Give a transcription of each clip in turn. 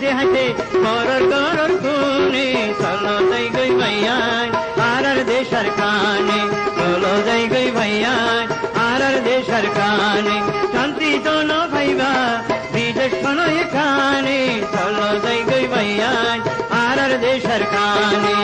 হাসে হাসে করর করর খুনে চলো যাই গই ভাইয়ান আর দেশার কানে চলো যাই গই ভাইয়ান আর দেশার কানে শান্তি জন ভাইবা বিদেশ শোনো এখানে চলো যাই গই ভাইয়ান আর দেশার কানে।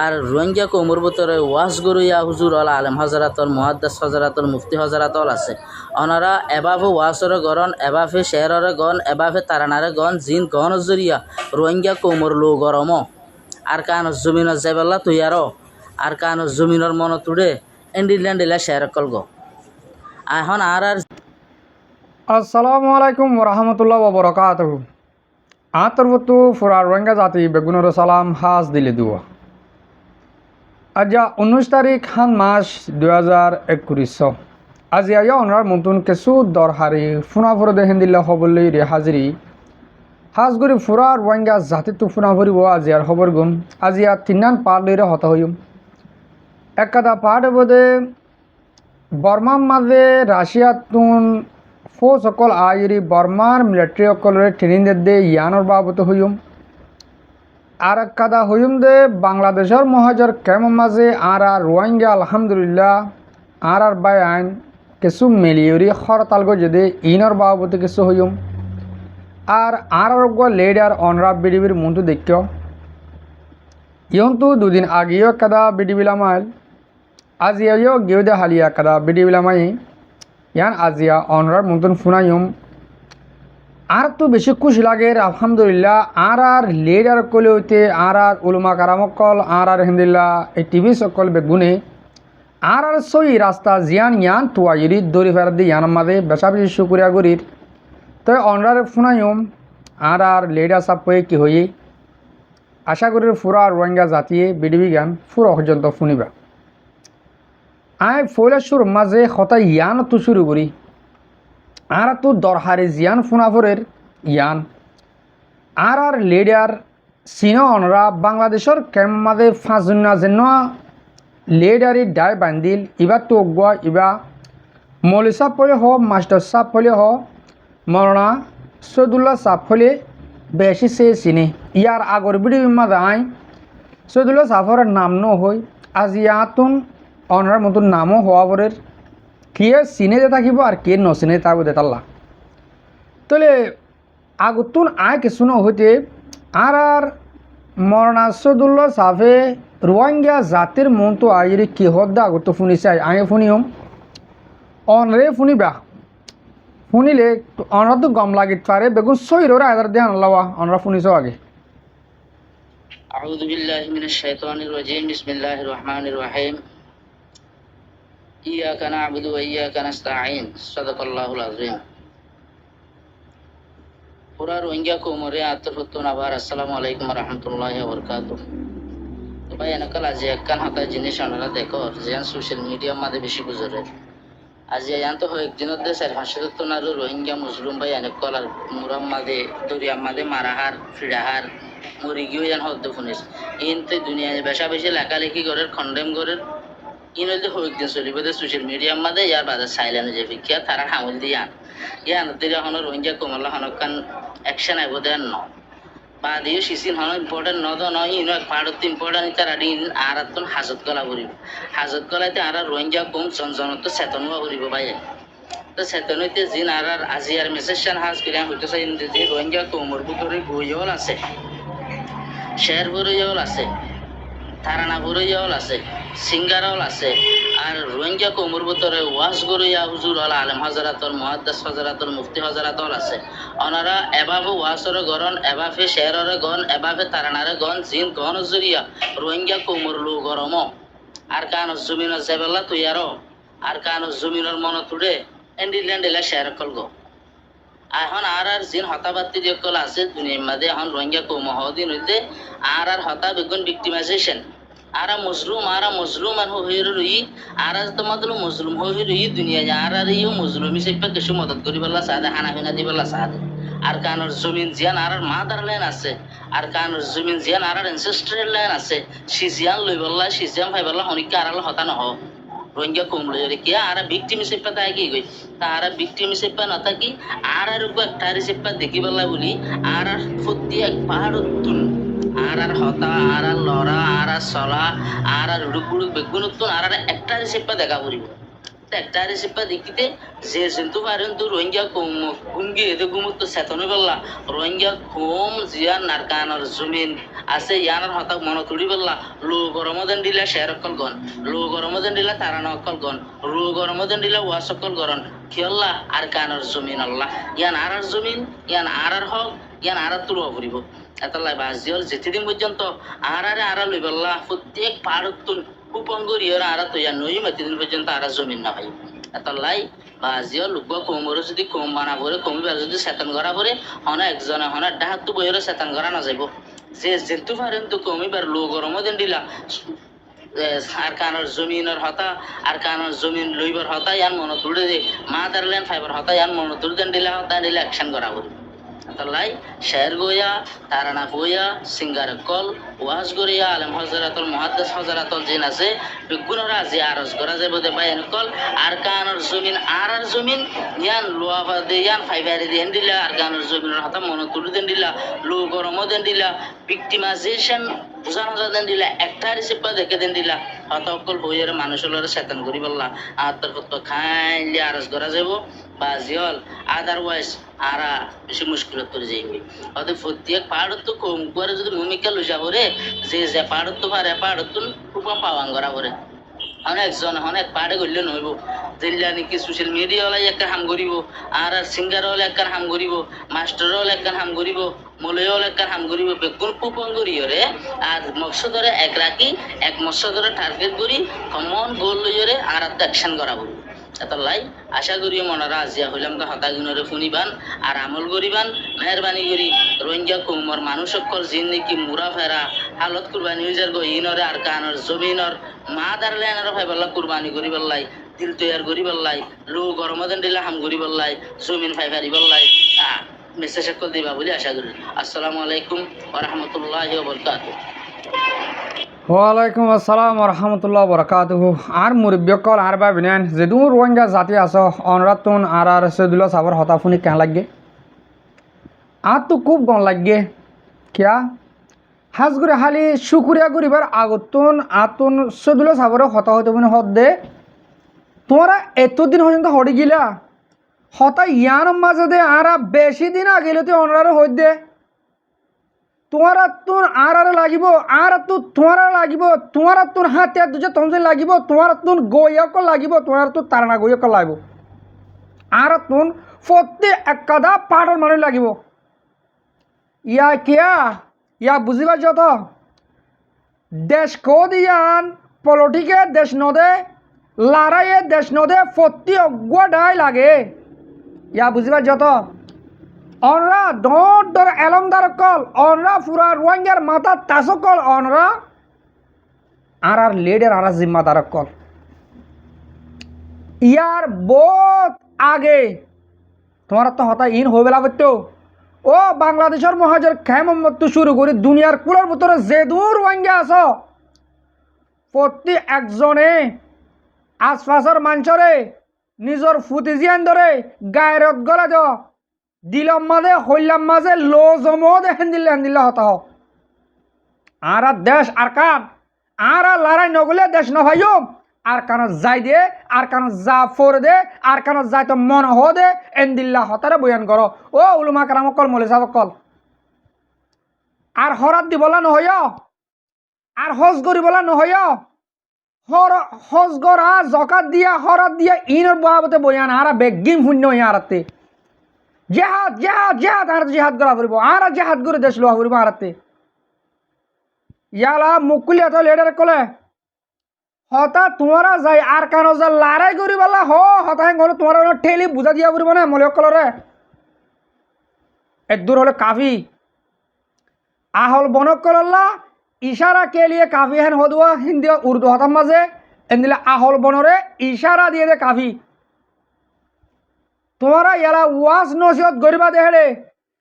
আর রোহিঙ্গা কৌমর ভিতরে ওয়াজ গরুইয়া হুজুর আল আলম হজরাতর মুহাদ্দাস হজরাতর মুফতি হজরাতল আছে ওনারা এভাবে ওয়াজরে গরন এভাবে শেহরে গন এভাবে তারানারে গন জিন গন জরিয়া রোহিঙ্গা কৌমর লো গরম আর কান জমিনের জেবেল্লা তুইয়ারো আর কান জমিনের মন তুড়ে এন্ডিল্যান্ডিলা শেহর কলগ এখন আর আসসালামু আলাইকুম ওরহামতুল্লাহ ওবরাকাতুহু আতরবতু ফুরা রোহিঙ্গা জাতি বেগুনের সালাম হাজ দিলে দুয়া আজ 19 তারিখ হান মাস 2021 আজি আয়া ওনার মতন কিছু দরহারি ফুনাফুরে দেখেন দিল্লা হবলি রে হাজিরি হাজগুড়ি ফুরা রোহিঙ্গা জাতি তো ফুনাফুরিব আজি আর খবর গুণ আজি আর তিনান পার লইরে হতা হইম একটা পাঠ বোধে বর্মার মাঝে রাশিয়া তুন ফৌজ অকল আইরি বর্মার মিলিটারি অকলরে ট্রেনিং দে ইয়ানোর বাবত হইম আর কাদা হইম দে বাংলাদেশের মহাজর কেমন মাঝে আর রোহিঙ্গা আলহামদুলিল্লাহ আর বাই আইন কিছু মিলিয়রি হরতাল গো যদি ইনর বাবত কিছু হইম আর লেডার অনরা বিডিবির মনটো দেখ ইয়ন্তু দুদিন আগেও কাদা বিডিবিলামাইল আজিয়াও গেউ দে হালিয়া কাদা বিডিবিলামাই ইয়ান আজিয়া অনরার মতন ফুনাইম আর তো বেশি খুশি লাগে আলহামদুলিল্লাহ আর লেডার কলে হইতে আর উলমা কারামকল আর হিন্দিল্লা এই টিভি সকল বেগুনে আর সই রাস্তা জিয়ান ইয়ান তুয়াইরি দৌড়ি ফেরার দিয়ে ইয়ান মাঝে বেশা বেশি শুকুরিয়া গরির তো অনরার ফুনাইম আর লেডার সাপ পয়ে কি হই আশা করি ফুরা রোহিঙ্গা জাতিয়ে বিডিবি গান ফুরা পর্যন্ত শুনিবা আয় ফৈলাসুর মাঝে হতা ইয়ান তো শুরু করি আর তো দরহারি জিয়ান ফুনাফুরের ইয়ান আর লেডার সিনো অনরা বাংলাদেশের কেম মাঝে 5 জন যেন লেডারি ডাই বান্দিল ইবা তো অগুয়া ইবা মৌলী সাপ ফলে হ মাস্টার সাপ ফলে হ মরনা সৈদুল্লাহ সাপ ফলে বেশি সে চিনে ইয়ার আগর বিড়ি মাঝে আই সৈদুল্লাহ সাফরের নাম ন হই আজ ইয়াতুন অনরার মতন নামও হওয়া পরের কে চিনে যে থাকিব আর কে নচিনে থাকবো দেতাল্লা তাহলে আগতুন আয় কিছু হইতে আর মরনা সৈদুল্লাহ সাফে রোহিঙ্গা জাতির মন তো আইরে কি হদ্দা আগত শুনিছে আয় শুনিম অনরে শুনিবা শুনিলে অনরা তো গম লাগিত পারে বেগুন সৈররা আদার দিয়ে আনলাওয়া অনরা শুনিছ আগে আউযু বিল্লাহি মিনাশ শাইতানির রাজিম বিসমিল্লাহির রহমানির রহিম ইয়াকা না'বুদু ওয়া ইয়াকা নাস্তাঈন সাদাকাল্লাহুল আযীম। পুরা রোহিঙ্গা কওমরে আতরফতুন আবার আসসালামু আলাইকুম ওয়া রাহমাতুল্লাহি ওয়া বারাকাতুহু। তো ভাই এনকাল আজি একখান হাতা জিনিস আপনারা দেখো যেন সোশ্যাল মিডিয়া মাঝে বেশি গুজরে আজি ইয়ান তো একদিনের দে 4-5 তো নারু রোহিঙ্গা মুসলিম ভাই এনকাল আর মুরাম মাঝে দরিয়া মাঝে মারাহার ফিরাহার মরি গিয়ে ইয়ান হদ্দ ফুনিস ইনতে দুনিয়ায় বেশা বেশি লেখালেখি করে কন্ডেম করে ইনতে একদিন চলিব দে সোশ্যাল মিডিয়ার মাঝে ইয়ার বাজার সাইলেন্ট যে ভিক্ষা তারা হামল দিয়ে ইয়ান দিলে হন রোহিঙ্গা কমলা হনকান অ্যাকশন আইব দেন ন বা দিয়ে সিসিন হন ইম্পর্টেন্ট নদ নয় ইনো এক পার্ট ইম্পর্টেন্ট তারা দিন আর আতন হাজত গলা করিব হাজত গলাইতে আর রোহিঙ্গা কম জনজনত চেতন হওয়া করিব ভাই তো চেতন হইতে জিন আর আজি আর মেসেজশন হাজ করিয়া হইতে চাই যে রোহিঙ্গা কমর ভিতরে বইয়ল আছে শের বইয়ল আছে তারানা বইয়ল আছে সিঙ্গারল আছে আর রোহিঙ্গা কমর ভিতরে ওয়াজ গরুইয়া হুজুর আল আলম হজরাতর মুহাদ্দাস হজরাতর মুফতি হজরাতল আছে ওনারা এভাবে ওয়াজরে গরন এভাবে শেররে গন এভাবে তারানারে গন জিন গন জরিয়া রোহিঙ্গা কমর লো গরম আর কান জমিনের জেবেল্লা তুইয়ারো আর কান জমিনের মন তুড়ে এন্ডিল্যান্ডিলা শের কলগ এখন আর জিন হতাবাত্তি যেকল আছে দুনিয়ার মাঝে এখন রোহিঙ্গা কম হদিন হইতে আর হতা বেগুন ভিক্টিমাইজেশন আরা মজলুম আর হয়ে রই আর তোমাদের মজলুম হয়ে রই দুনিয়া আর ইউ মজলুমি সেপা কিছু মদত করি বললা সাদে হানা ফিনা দি বললা সাদে আর কানোর জমিন জিয়ান আর মাদার লাইন আছে আর কানোর জমিন জিয়ান আর এনসেস্ট্রাল লাইন আছে সি জিয়ান লই বললা সি জিয়ান ভাই বললা হনিকা আর হতা নহ রোহিঙ্গা কমলো রে কি আর ভিকটিম সেপা তাই কি কই তারা ভিকটিম সেপা না থাকি আর একটা সেপা দেখি বলা বলি আর ফুটি এক পাহাড় তুন আর হতা আর লড়া আর চলা আর রুকুড়ু বেগুন তুন আর একটা সেপা দেখা পড়িব একটা সেপা দেখিতে যে জন্তু পারেন তো রোহিঙ্গা কম গুঙ্গি এতে গুমুত চেতনে বললা রোহিঙ্গা কম জিয়ার নারকানোর জমিন আছে ইয়ানোর হতাক মন তুড়ি বললা লো গরমদেন দিলা শের অকল গন লো গরমদেন দিলা তারানো অকল গন লো গরমদেন দিলা ওয়াস অকল গরন কিয়ল্লা আর কানোর জমিন আল্লাহ ইয়ান আর জমিন ইয়ান আর হক ইয়ান আর তুলো ফুরিব এতলাই বাজিয়ল যেদিন পর্যন্ত আর লই বললা প্রত্যেক পাড়তুন উপঙ্গরিয়র আর তো ইয়ান নই মতিদিন পর্যন্ত আর জমিন না ভাই এতলাই বাজিও লুক কমর যদি কম বানা পরে কমিবার যদি চেতন করা পরে হনা একজনে হনা ডাহাত বইয়ের চেতন করা না যাইব যে যেহেতু পারেন তো কমিবার লো গরম দেন দিলা আর কানোর জমিনের হতা আর কানোর জমিন লইবার হতা ইয়ান মনে তুলে দে মা দারলেন ফাইবার হতা ইয়ান মনে তুলে দেন দিলা হতা দিলে অ্যাকশন করা পরে তাই শের গোয়া তারানা গোয়া সিঙ্গার কল ওয়াজ গরিয়া আলম হজরাতুল মুহাদ্দিস হজরাতুল জিন আছে বিগুণরা যে আরজ করা যাবে দে বাই কল আর কানোর জমিন ইয়ান লোয়া দে ইয়ান ফাইবারে দেন দিলা আর কানোর জমিনের হাতা মন তুলে দেন দিলা লো গরম দেন দিলা ভিক্টিমাইজেশন বুঝানো দেন দিলা একটা রিসিপ্ট দেখে দেন দিলা হত অকল বইয়ের মানুষের চেতন করি বললা আর তোর কত খাইলে আরজ করা যাব বা জিয়ল আদারওয়াইজ আরা বেশি মুশকিলত করে যাইবে অতএব প্রত্যেক পাহাড় তো কম করে যদি ভূমিকা লই যাব রে যে পাহাড় তো পারে পাহাড় তো খুব পাওয়াং করা করে অনেকজন অনেক পাহাড়ে করলে নইব যেগুলা নাকি সোশ্যাল মিডিয়া ওলাই একটা হাম করিব আর সিঙ্গার হলে একটা হাম করিব মাস্টার হলে একটা হাম করিব মলয় হলে একটা হাম করিব বেগুন কুপন করিয়রে আর মকসদরে এক রাখি এক মকসদরে টার্গেট করি কমন গোল লইরে আর একটা অ্যাকশন করাবো এতলাই আশা করি মনারা আজিয়া হইলাম তো হতাগুণরে শুনিবান আর আমল করিবান মেহরবানি করি রোহিঙ্গা কুমর মানুষ সকল জিন নাকি মুরা ফেরা হালত কুরবানি হয়ে যার ইনরে আর কানর জমিনর মা দাঁড়লে এনার ভাইবাল্লা কুরবানি করি বললাই দিল তৈয়ার করি বললাই লো গরমদেন দিলে হাম করি বললাই জমিন ফাইফারি বললাই মেসেজ সকল দিবা বলে আশা করি আসসালামু আলাইকুম ওয়া রাহমাতুল্লাহি ওয়া বারাকাতুহু ওয়ালাইকুম আসসালাম রহমতুল্লাহ বরকাতুহু আর মুরব্বিয়কল আর বা বিনান যেদু রোহিঙ্গা জাতি আস অনরাতুন আর সেদুল্লা সাবর হতাফুনি কেন লাগে আর তো খুব গন লাগে কিয়া হাজগুড়ি হালি শুকুরিয়া করিবার আগতুন আতুন সেদুল্লা সাবর হতা হতে মানে হত দে তোমরা এতদিন পর্যন্ত হড়ি গিলা হতা ইয়ার মাঝে দে আর বেশি দিন আগেলে তুই অনরার হইত দে তোমার তুন আর লাগিব আর তু তোমার লাগিব তোমার তুন হাতে দুজে তমজে লাগিব তোমার তুন গইয়ক লাগিব তোমার তু তারানা গইয়ক লাগিব আর তুন প্রতি একাদা পাড়র মানুষ লাগিব ইয়া কিয়া ইয়া বুঝিবা যত দেশ কদিয়ান পলিটিকে দেশ নদে লড়াইয়ে দেশ নদে প্রতি অগুয়াডাই লাগে ইয়া বুঝিবা যত অনরা দর দর এলমদার কল অনরা পুরা রোহিঙ্গার মাথা তাসকল অনরা আর লেডের আর জিম্মাদার কল ইয়ার বহুত আগে তোমার তো হতা ইন হয়ে বেলা বলতো ও বাংলাদেশের মহাজের খেমত শুরু করি দুনিয়ার কুলের ভিতরে যে দূর রোহিঙ্গা আস প্রতি একজনে আশপাশের মানুষরে নিজের ফুটিজিয়ান ধরে গায়রত গলা দ দিলাম মাঝে হইলাম মাঝে লো জমো দেখেন দিল্লা হতা হোক আর দেশ আর কান আর লড়াই নগলে দেশ নভাইও আর কান যাই দে আর কান যা ফোর দে আর কান যাই তো মন হ দে এন দিল্লা হতারে বয়ান করো ও উলুমা কারাম কল মলে সাব কল আর হরাত দিবলা নহয় আর হজ করিবলা নহয় হজ গড়া জকাত দিয়া হরাত দিয়া ইনের বাবতে বয়ান আর বেগিম শূন্য আরাতে জেহাদ জেহাদ জেহাদ আর জেহাদ করা ফুরিব আর জেহাদ করে দেশ লোয়া ফুরিব আরাতে ইয়ালা মুকুলি এত লেডার কলে হতা তোমারা যাই আর কান যা লড়াই করি বলা হতা হেন হলো তোমার ঠেলি বুঝা দিয়া ফুরিব না মলে কলরে এক দূর হলে কাফি আহল বনক কল্লা ইশারা কে লিয়ে কাফি হেন হদুয়া হিন্দি উর্দু হতাম মাঝে এদিলে আহল বনরে ইশারা দিয়ে দে কাফি তোমরা এলা ওয়াজ নসিহত করিবা দেহে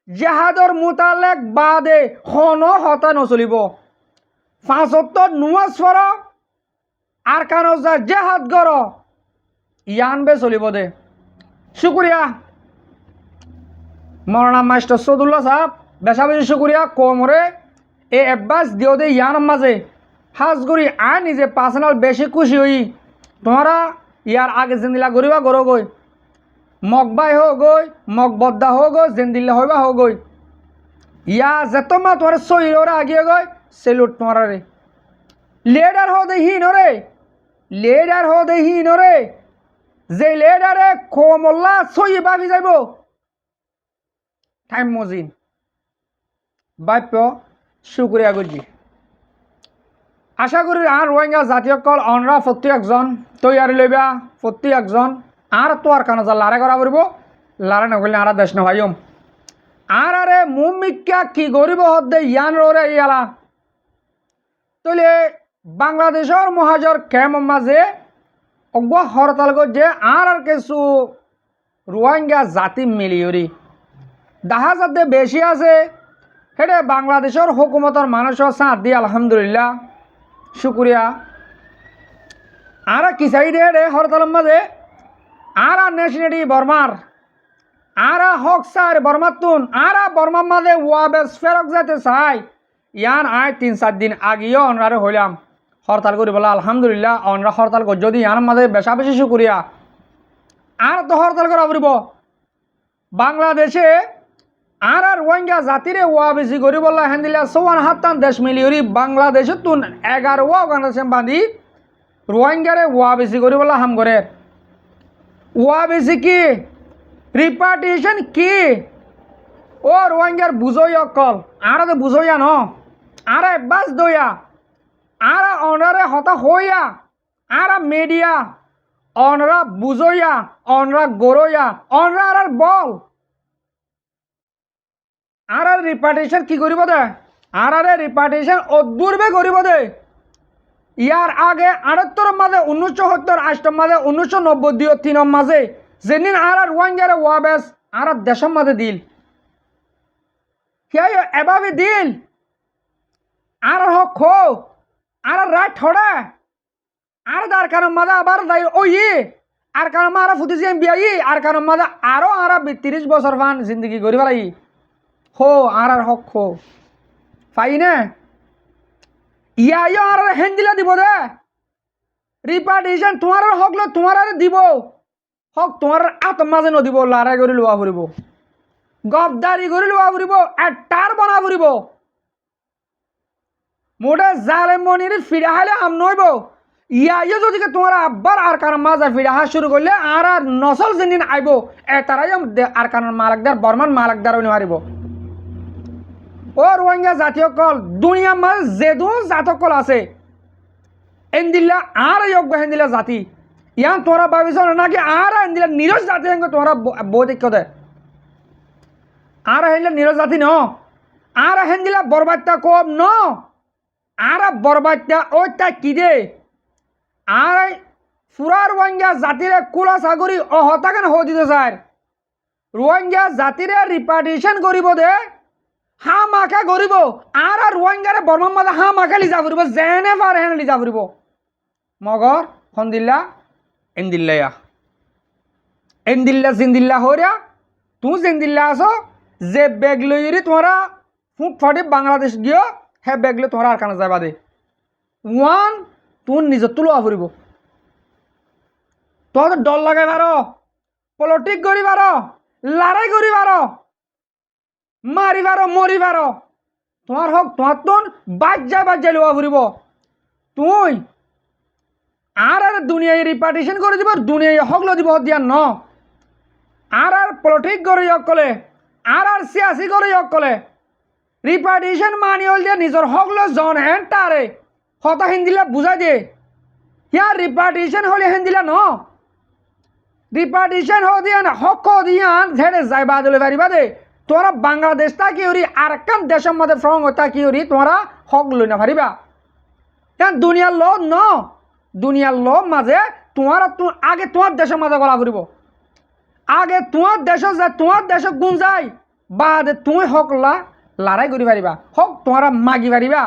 জেহাদর মোতালেক বাদে হন হতা নচলিব ৫ ওয়াক্ত নুমাজ পড় আর কান জেহাদ গর ইয়ান বে চলিব দে শুক্রিয়া মৌলানা মাস্টার সদুল্লাহ সাহেব বেশা বেশি শুক্রিয়া কোমরে এই অভ্যাস দিও দে ইয়ান মাঝে হাজগুড়ি আই নিজে পার্সোনাল বেশি খুশি হই তোমরা ইয়ার আগে জিন্দিলা গরিবা গরো গই মকবাই হো গই মকবদ্দা হো গই জিন্দিল্লা হইবা হো গই ইয়া যেতমা তোমার শরীরে আগিয়ে গই সেলুট তোমারা রে লেডার হো দে হিন রে লেডার হো দে হিন রে যে লেডারে খোমল্লা সই বাবি যাইব টাইম মজিন বাপ্য শুক্রিয়া করছি আশা করি আর রোহিঙ্গা জাতীয় কল অনরা প্রত্যেকজন তৈয়ারি লইবা প্রত্যেকজন আর তো আর কানা যা লারে করা করব লারে নগলে আর দেশ নভাইম আর আরে মুমিকা কি গরিব হদ্দে ইয়ান রে ইয়ালা তলে বাংলাদেশের মহাজর ক্যাম্প মাঝে অজ্ঞ হরতাল যে আর কিছু রোহিঙ্গা জাতি মিলিয়রি দেখা যাতে বেশি আছে সেটা বাংলাদেশের হুকুমতের মানুষের সাথ দিয়ে আলহামদুলিল্লাহ শুক্রিয়া আর কি চাই দে হরতালের মাঝে আর নেশনালি বর্মার আর হক স্যার বর্মাতুন আর বর্মার মাঝে ওয়াবেস ফেরক যেতে চাই ইয়ান আয় 3-4 দিন আগেও অনরারে হইলাম হরতাল করি বলা আলহামদুলিল্লাহ অনরা হরতাল কর যদি ইয়ার মাঝে বেশা বেশি শুক্রিয়া আর তো হরতাল করা পড়ব বাংলাদেশে আর রোহিঙ্গা জাতিরে ওয়া বেশি করি বলা হেন্দিলা 54 দেশ মিলিয়রি বাংলাদেশে তুন 11 অর্গানাইজেশন বাঁধি রোহিঙ্গারে ওয়া বেশি করি বলা হাম করে ওয়া বেশি কি রিপার্টিশন কি ও রোহিঙ্গার বুঝই অকল আর তো বুঝইয়া ন আর বাস দইয়া আর অনরে হতা হইয়া আর মিডিয়া অনরা বুঝইয়া অনরা গরইয়া অনরা আর বল আর রিপার্টিশন কি করিব দে আর রিপার্টিশন অদূরবে করিব দে ইয়ার আগে 78 মাঝে 1970 8 মাঝে 1990 3 মাঝে যেদিন আর রোহিঙ্গারে ওয়াবেস আর দেশের মাঝে দিল কে এভাবে দিল আর হক খো আর রাত থোড়া আর দার কারণ মাঝে আবার দাই ওই আর কারণ মারা ফুটিছি বিয়াই আর কারণ মাঝে আরো আর 30 বছর ফান জিন্দগি করি পালাই হো আর হক খো পাই না ইয়া আর হেন্দিলা দিব দে রিপার্টিশন তোমার হক লো তোমার দিব হক তোমার আত্ম মাঝে নদিব লড়াই করে লোৱা ফুৰিব গদ্দারি করে লোৱা ফুৰিব এটার বনা ফুৰিব মোটে জালেম মনির ফিরা হালে আম নইব ইয়া যদি তোমার আব্বার আর কারণ মাজা ফিরা হা শুরু করলে আর নসল যেদিন আইব এটারাই আর কারণ মালাকদার বর্মান মালাকদার হারিব ও রোহিঙ্গা জাতীয় কল দুনিয়া মাঝ যেদু জাতীয় কল আছে এন্দিল্লা আর যোগ্য হেন্দিলা জাতি ইয়ান তোরা ভাবিছ নাকি আর হেন্দিলা নিরজ জাতি হেঙ্গ তোরা বৈদিক্য দে আর হেন্দিলা নিরজ জাতি ন আর হেন্দিলা বরবাদটা কম ন আর বরবাদটা ওইটা কি দে আর পুরা রোহিঙ্গা জাতিরে কুলা সাগরি অহতাকেন হো দিতে চায় রোহিঙ্গা জাতিরে রিপার্টিশন করিব দে হা মাখা করিব আর রোহিঙ্গারে বর্মার মাঝে হা মাখা লিজা ফুরিব যেনে পারে হেন লিজা ফুরিব মগর হন্দিল্লা এন্দিল্লায়া এন্দিল্লা জিন্দিল্লা হরিয়া তুই জিন্দিল্লা আছো যে বেগ লইরি তোমরা ফুট ফাটি বাংলাদেশ গিয়ে হে বেগ লই তোমরা আর কানা যাবা দে ওয়ান তুই নিজের তুলো ফুরিব তোর ডর লাগাই পার পলিটিক করি পার লড়াই করি পার মারি পার মরি পার তোমার হক তোমার তোন বাজ্যাই লোৱা ফুরিব তুই আর দুনিয়ায় রিপার্টিশন করে দিব দুনিয়ায় হক লো দিব দিয়া ন আর পলিটিক করে কলে আর সিয়াসি করে কলে রিপার্টিশন মানি হল দিয়ে নিজের হক লো জন হেন তারে হতা হিন্দিলা বুঝাই দিয়ে ইয়ার রিপার্টিশন হলে হিন্দিলা ন রিপার্টিশন হো দিয়া হক দিয়া ঝেড়ে যাইবা দিলে পারিবা দে তোমরা বাংলাদেশ তাকি ওরি আর কান দেশের মধ্যে ফ্রং তাকি ওরি তোমরা হক লই না পারিবা কেন দুনিয়ার লো ন দুনিয়ার লো মাঝে তোমার আগে তোমার দেশের মাঝে গলা ফুরিব আগে তোমার দেশ যায় তোমার দেশ গুণ যায় বাদে তুমি হক লড়াই করি পারিবা হক তোমরা মাগি পারিবা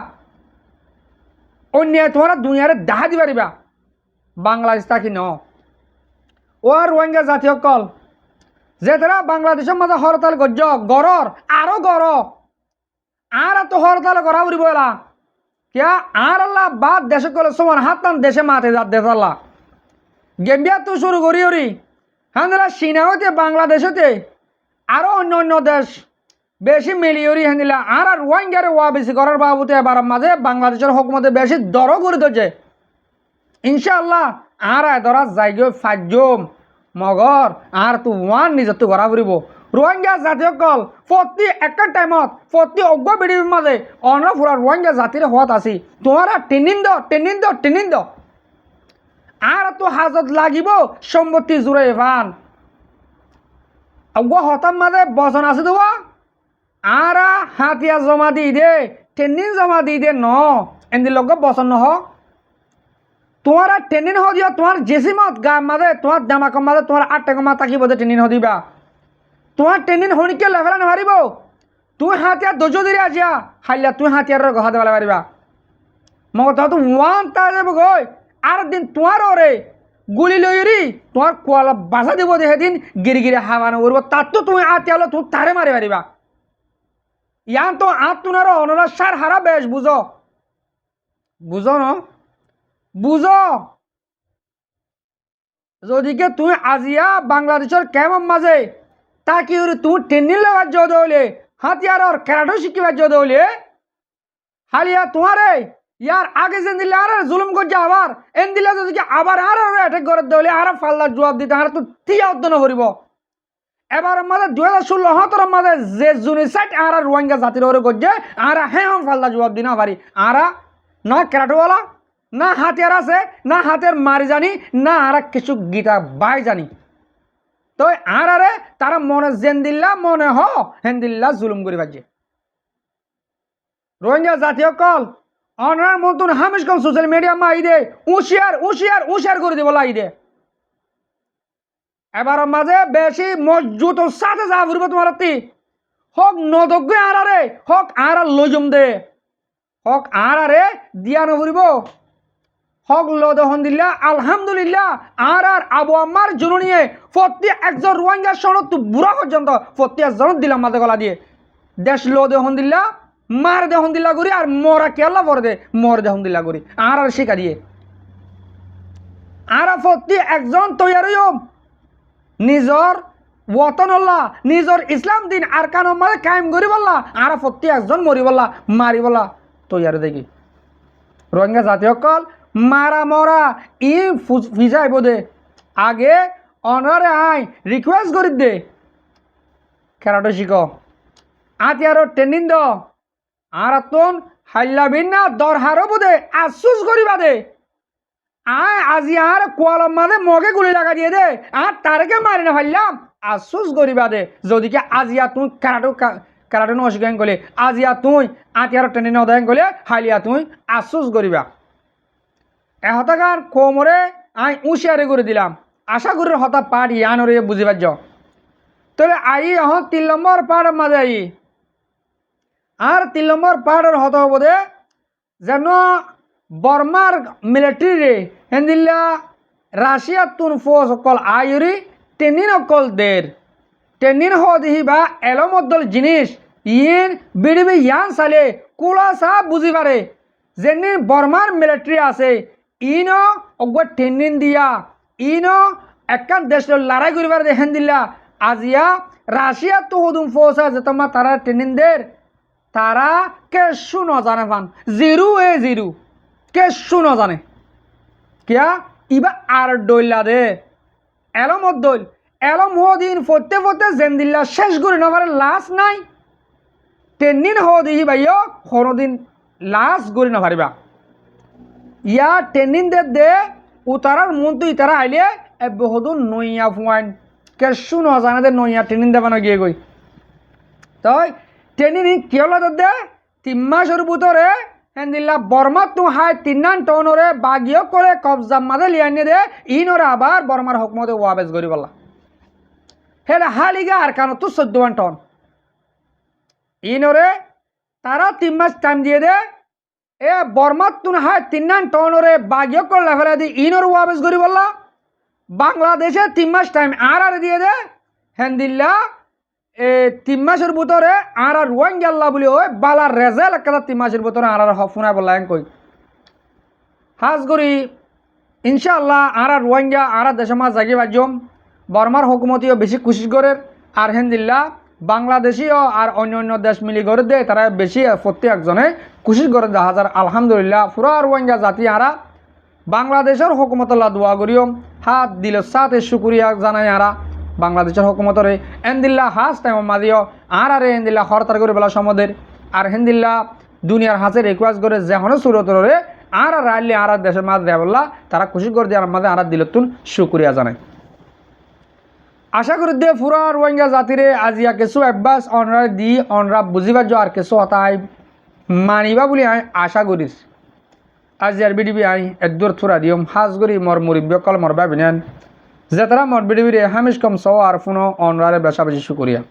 অন্য তোমরা দুনিয়ারে দেখা দি পারিবা বাংলাদেশ থাকি ন ও রোহিঙ্গা জাতীয় কল যে তারা বাংলাদেশের মাঝে হরতাল গজ্জ গরর আরো গর আর তো হরতাল করা উড়িব এলা কিয়া আর আল্লাহ বাদ দেশে কলে সমান হাতান দেশে মাতে যাত দেশ আল্লাহ গেম্বিয়া তো শুরু করি ওরি হান্দিলা চীনা হইতে বাংলাদেশতে আরো অন্য অন্য দেশ বেশি মিলিয়রি হান্দিলা আর রোহিঙ্গারে ওয়া বেশি করার বাবুতে এবার মাঝে বাংলাদেশের হুকুমতে বেশি দরও করে দিচ্ছে ইনশাআল্লাহ আর ধরা যাইগে ফাজম মগর আর তো ওয়ান নিজে তো ঘরা ফুরিব রোহিঙ্গা জাতীয় কল প্রতি একটা টাইমত প্রতি অজ্ঞ বিডির মাঝে অন্য ফুরা রোহিঙ্গা জাতির হত আছি তোমারা টেনিন্দ আর তো হাজত লাগিব সম্পত্তি জুড়ে ভান অজ্ঞ হতার মাঝে বচন আছে দেওয়া আর হাতিয়া জমা দি দে টেনিন জমা দি দে ন এndi লগ বচন নহ তোমার টেনিন হ দিয়া তোমার জেসিমত গা মাঝে তোমার দামাক মাঝে তোমার 8 টাকা মা তাকি বদে টেনিন হ দিবা তোমার টেনিন হনিকে লেভেল না পারিব তুই হাতিয়া দজ দিরে আজিয়া হাইলা তুই হাতিয়ার গহা দেওয়া পারিবা মগ তো ওয়ান তা যাব গই আর দিন তোমার ওরে গুলি লইরি তোমার কোয়ালা বাসা দিব দে দিন গিরি হাওয়ানো করব তার তো তুমি আতিয়ালো তুই তারে মারি পারিবা ইয়ান তো আত্মনার অনরা সার হারা বেশ বুঝো ন বুঝো যদিকে তুমি আজিয়া বাংলাদেশের কেমন মাঝে তাকি তুমি টেনিন লেবার জো দৌলে হাতিয়ার ক্যারাটো শিখিবার জো দৌলে হালিয়া তোমারে ইয়ার আগে যেন দিলে আর জুলুম করছে আবার এন দিলে যদি আবার আর অ্যাটাক করে দৌলে আর ফাল্লার জবাব দিতে আর তো তিয়া অধ্যয়ন করিব এবার মাঝে 2016 মাঝে যে জুনিসাইড আর রোহিঙ্গা জাতির ওরে করছে আর হ্যাঁ ফাল্লা জবাব দিনা পারি আর না ক্যারাটোওয়ালা না হাতিয়ার আছে না হাতের মারি জানি না আর কিছু গীতা বাই জানি তো আর আরে তারা মনে জেন দিল্লা মনে হ হেন দিল্লা জুলুম করে বাজে রোহিঙ্গা জাতীয় কল অনার মতন হামিশ কম সোশ্যাল মিডিয়া মা ইদে উশিয়ার করে দিব লাই দে এবার মাঝে বেশি মজবুত সাথে যা ফুরব তোমার হক নদজ্ঞ আর আরে হক আর লজম দে হক আর আরে দিয়া নফুরিব হক লদহন দিল্লা আলহামদুলিল্লাহ আর আবু আম্মার জুনুনিয়ে প্রতি একজন রোহিঙ্গা সনদ বুড়া পর্যন্ত প্রতি একজন দিলাম মাঝে গলা দিয়ে দেশ লদহন দিল্লা মার দেহন দিল্লা করি আর মরা কেলা পরে দে মর দেহন দিল্লা করি আর শিখা দিয়ে আর প্রতি একজন তৈরি নিজর ওয়াতনল্লা নিজর ইসলাম দিন আর কান মাঝে কায়েম করি বললা আর প্রতি একজন মরি বললা মারি বললা তৈরি দেখি রোহিঙ্গা জাতীয় কল মারা মরা ই ফিজাই বোধে আগে অনারে আই রিকোয়েস্ট করি দে খেলাটো শিখ আতিয়ার ট্রেনিং দ আর তোন হাল্লা বিনা দরহারও বোধে আফসুস করিবা দে আয় আজি আর কোয়ালম মাঝে মগে গুলি লাগা দিয়ে দে আর তারকে মারি না ফাইলাম আফসুস করিবা দে যদিকে আজিয়া তুই কারাটো নশিকান গলে আজিয়া তুই আতিয়ার ট্রেনিং নদায়ন গলে হালিয়া তুই আফসুস করিবা এহতাকার কোমরে আই উশিয়ারে করে দিলাম আশা করি হতা পাঠ ইয়ানরে বুঝি পারছ তাহলে আই এখন 3 নম্বর পাঠের মাঝে আই আর 3 নম্বর পাঠের হত হব দে যেন বর্মার মিলিটারি রে হেন্দিল্লা রাশিয়া তুন ফোর্স অকল আয়ুরি টেনিন অকল দের টেনিন হ দিহি বা এলমদ্দল জিনিস ইন বিডিবি ইয়ান সালে কুলা সা বুঝি পারে যেন বর্মার মিলিটারি আছে ইনো অগবা টেনিন দিয়া ইনো একান দেশ লড়াই করিবার দেখেন দিল্লা আজিয়া রাশিয়া তো হদুম ফোর্স আছে তোমার তারা টেনিন দের তারা কেসু ন জানে ফান জিরো কেসু ন জানে কিয়া ইবা আর দইলা দে এলমদ্দল এলম হদিন ফতে জেন্দিল্লা শেষ করে না পারে লাশ নাই টেনিন হদিহি ভাইও হরদিন লাশ গড়ি না পারিবা ইয়া টেনিন দে উতারার মন্ত্রী ইতারা আইলে বহুদু নইয়া ফুয়াইন কেসু ন জানে দে নইয়া টেনিন দেবানো গিয়ে গই তাই টেনিন কিয়লা দে 3 মাসের ভিতরে হেন্দিল্লা বর্মা তু হাই 3 টনরে বাগিও করে কবজা মাঝে লিয়ানি দে ইনরে আবার বর্মার হুকুমতে ওয়াবেজ করি বলা হেডা হালিগা আর কানো তো 14 টন ইনরে তারা 3 মাস টাইম দিয়ে দে এ বর্মাত তুন হায় 3 টনরে বাগিয় করলে ফেলে দি ইনর ওয়াবেস করি বললা বাংলাদেশে 3 মাস টাইম আর দিয়ে দে হেন্দিল্লা 3 মাসের ভিতরে আর রোহিঙ্গা বলি ওই বালা রেজাল্ট একটা 3 মাসের ভিতরে আর ফোনায় বললা কই হাজ করি ইনশাআল্লাহ আর রোহিঙ্গা আর দেশে মাছ জাগি বাজম বর্মার হুকুমতিও বেশি কোশিশ করে আর হেন্দিল্লা বাংলাদেশিও আর অন্য অন্য দেশ মিলি করে দেয় তারা বেশি প্রত্যেকজনে কোশিশ করে দেখা হাজার আলহামদুলিল্লাহ পুরা রোহিঙ্গা জাতি আরা বাংলাদেশের হুকুমতল্লাহ দোয়া করিও হাত দিল সাথে শুক্রিয়া জানাই আরা বাংলাদেশের হুকুমতরে এন্দিল্লা হাজ টাইম মাদিও আর এন্দিল্লা হরতার করে বেলা সমদের আর হেন্দিল্লা দুনিয়ার হাসের রিকোয়েস্ট করে যেহনো সুরতরে আর রাইলে আর দেশের মাঝ দেবল্লা তারা খুশি করে দিয়ে আমাদের আর দিলতুন শুক্রিয়া জানাই আশা করি দে পুরা রোহিঙ্গা জাতিরে আজিয়া কিছু অভ্যাস অনরা দি অনরা বুঝিবার আর কিছু হতাই মানিবা বলে আমি আশা করিস আজ আর বিডিবি আই এদুর থুরা দিম হাজ করি মর মুরিব্যকল মর ভাবিনেন যে তারা মর বিডিবিরে হামিশ কম সহ আর পুনঃ অনরারে বেশা বেশি শুক্রিয়া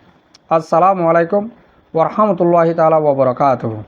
আসসালামু আলাইকুম ওয়া রাহমাতুল্লাহি তাআলা ওয়া বারাকাতুহু।